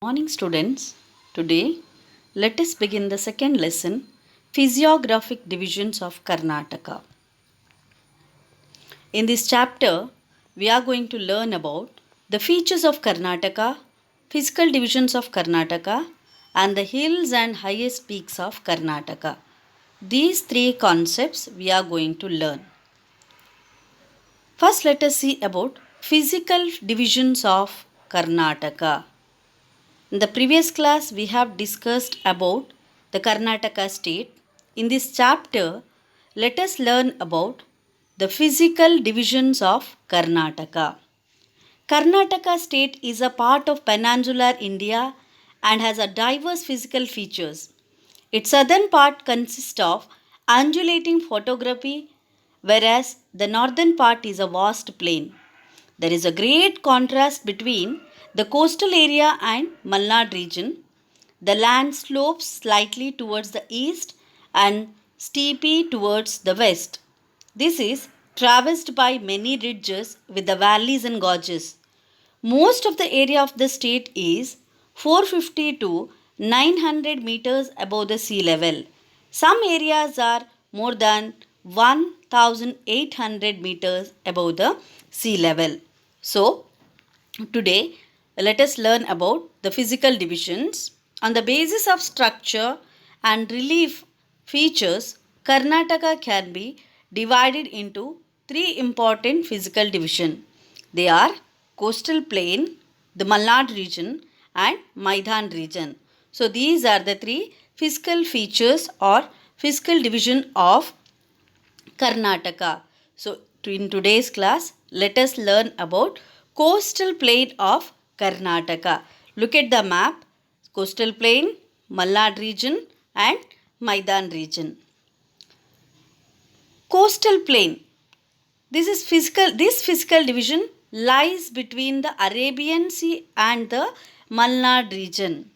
Morning, students. Today, let us begin the second lesson, Physiographic Divisions of Karnataka. In this chapter, we are going to learn about the features of Karnataka, physical divisions of Karnataka, and the hills and highest peaks of Karnataka. These three concepts we are going to learn. First, let us see about physical divisions of Karnataka. In the previous class, we have discussed about the Karnataka state. In this chapter, let us learn about the physical divisions of Karnataka. Karnataka state is a part of peninsular India and has a diverse physical features. Its southern part consists of undulating photography, whereas the northern part is a vast plain. There is a great contrast between the coastal area and Malnad region. The land slopes slightly towards the east and steeply towards the west. This is traversed by many ridges with the valleys and gorges. Most of the area of the state is 450 to 900 meters above the sea level. Some areas are more than 1800 meters above the sea level. So, today let us learn about the physical divisions. On the basis of structure and relief features, Karnataka can be divided into three important physical divisions. They are coastal plain, the Malnad region and Maidan region. So these are the three physical features or physical division of Karnataka. So in today's class, let us learn about coastal plain of Karnataka. Look at the map. Coastal plain, Malnad region and Maidan region. Coastal plain. This physical division lies between the Arabian Sea and the Malnad region.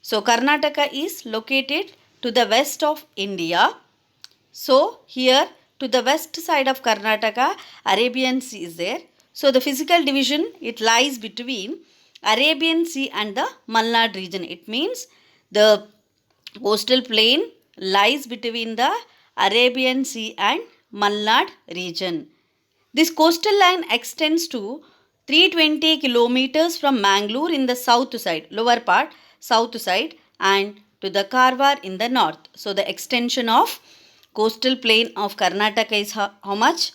So Karnataka is located to the west of India. So here to the west side of Karnataka, Arabian Sea is there. So the physical division, it lies between Arabian Sea and the Malnad region. It means the coastal plain lies between the Arabian Sea and Malnad region. This coastal line extends to 320 kilometers from Mangalore in the south side, lower part, south side, and to the Karwar in the north. So the extension of coastal plain of Karnataka is how much?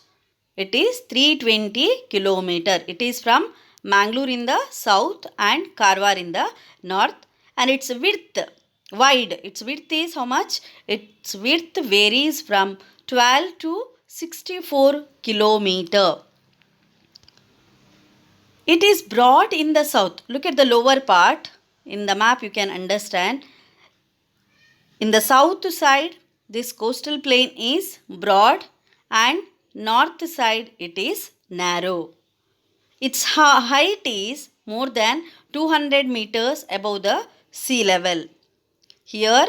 It is 320 kilometer. It is from Mangalore in the south and Karwar in the north, and its width is how much? Its width varies from 12 to 64 kilometer. It is broad in the south. Look at the lower part. In the map you can understand. In the south side, this coastal plain is broad and north side it is narrow. Its height is more than 200 meters above the sea level. Here,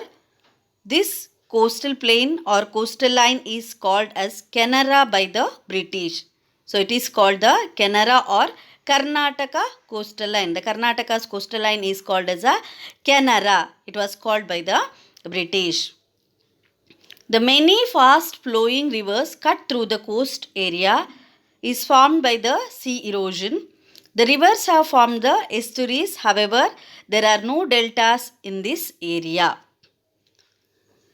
this coastal plain or coastal line is called as Canara by the British. So it is called the Canara or Karnataka coastal line. The Karnataka's coastal line is called as a Canara. It was called by the British. The many fast flowing rivers cut through the coast area is formed by the sea erosion. The rivers have formed the estuaries. However, there are no deltas in this area.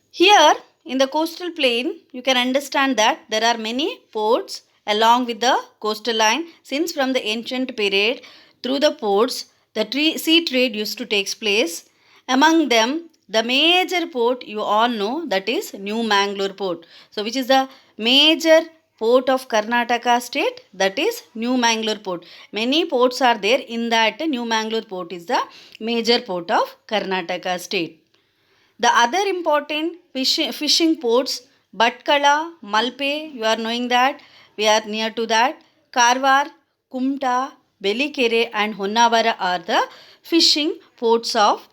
Here in the coastal plain, you can understand that there are many ports along with the coastal line, since from the ancient period through the ports the sea trade used to take place. Among them, the major port you all know, that is New Mangalore port. So which is the major port of Karnataka state? That is New Mangalore port. Many ports are there. In that, New Mangalore port is the major port of Karnataka state. The other important fishing ports, Bhatkala, Malpe, you are knowing that, we are near to that. Karwar, Kumta, Belikere and Honnavara are the fishing ports of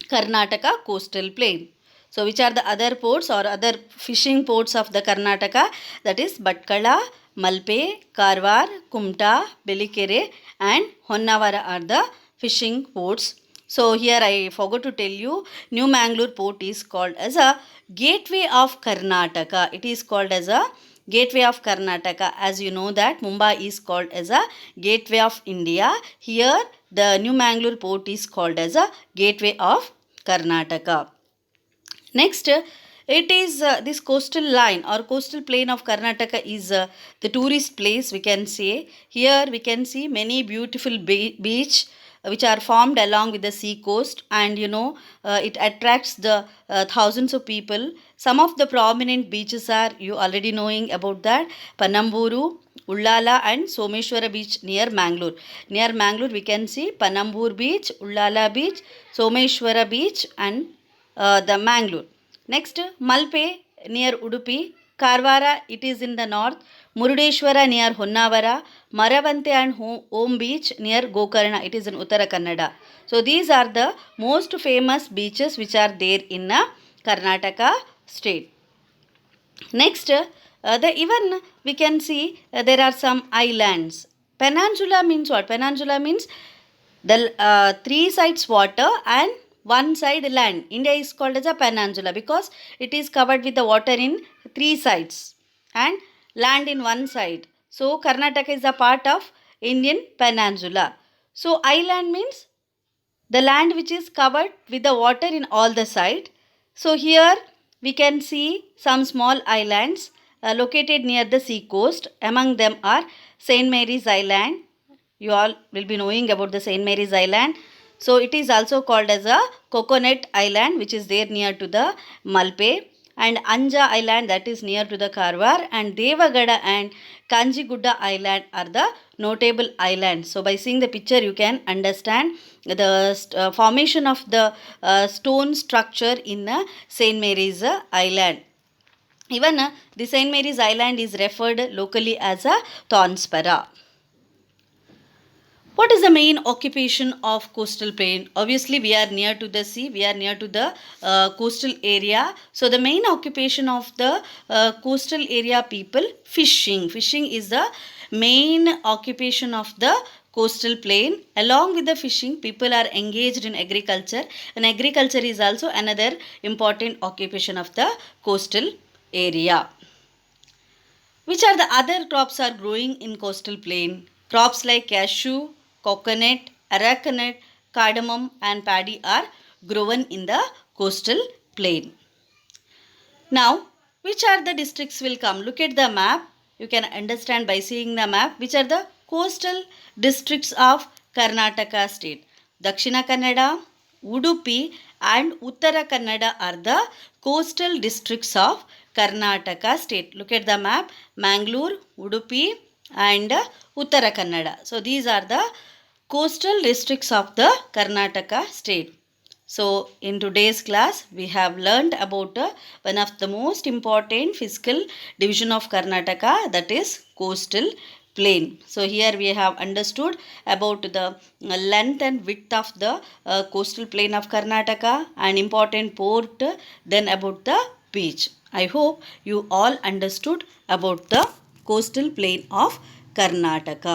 Karnataka coastal plain. So which are the other ports or other fishing ports of the Karnataka? That is Bhatkala, Malpe, Karwar, Kumta, Belikere and Honnavara are the fishing ports So here I forgot to tell you, New Mangalore port is called as a gateway of Karnataka. It is called as a gateway of Karnataka. As you know that Mumbai is called as a gateway of India. Here the New Mangalore port is called as a gateway of Karnataka. Next, it is this coastal line or coastal plain of Karnataka is the tourist place, we can say. Here we can see many beautiful beach which are formed along with the sea coast, and it attracts the thousands of people. Some of the prominent beaches are, you already knowing about that, Panamburu, Ullala and Someshwara beach near Mangalore. Near Mangalore we can see Panambur beach, Ullala beach, Someshwara beach and the Mangalore. Next, Malpe near Udupi, Karvara, it is in the north, Murudeshwara near Honnavara, Maravante and Om Beach near Gokarna, it is in Uttara Kannada. So these are the most famous beaches which are there in Karnataka state. Next, even we can see there are some islands. Peninsula means what? Peninsula means the three sides water and one side land. India is called as a peninsula because it is covered with the water in three sides and land in one side. So Karnataka is a part of Indian peninsula. So island means the land which is covered with the water in all the side. So here we can see some small islands located near the sea coast. Among them are St. Mary's Island. You all will be knowing about the St. Mary's Island. So it is also called as a Coconut Island, which is there near to the Malpe, and Anja Island, that is near to the Karwar, and Devagada and Kanjigudda Island are the notable islands. So by seeing the picture you can understand the formation of the stone structure in St. Mary's Island. Even the St. Mary's Island is referred locally as a Tonspara. What is the main occupation of coastal plain? Obviously, we are near to the sea, we are near to the coastal area. So, the main occupation of the coastal area people, fishing. Fishing is the main occupation of the coastal plain. Along with the fishing, people are engaged in agriculture, and agriculture is also another important occupation of the coastal area. Which are the other crops are growing in coastal plain? Crops like cashew, coconut, arecanut, cardamom and paddy are grown in the coastal plain. Now, which are the districts will come? Look at the map. You can understand by seeing the map which are the coastal districts of Karnataka state. Dakshina Kannada, Udupi and Uttara Kannada are the coastal districts of Karnataka state. Look at the map. Mangalore, Udupi and Uttara Kannada. So these are the coastal districts of the Karnataka state. So in today's class we have learned about one of the most important physical division of Karnataka, that is coastal plain. So here we have understood about the length and width of the coastal plain of Karnataka, an important port, then about the beach. I hope you all understood about the coastal plain of Karnataka.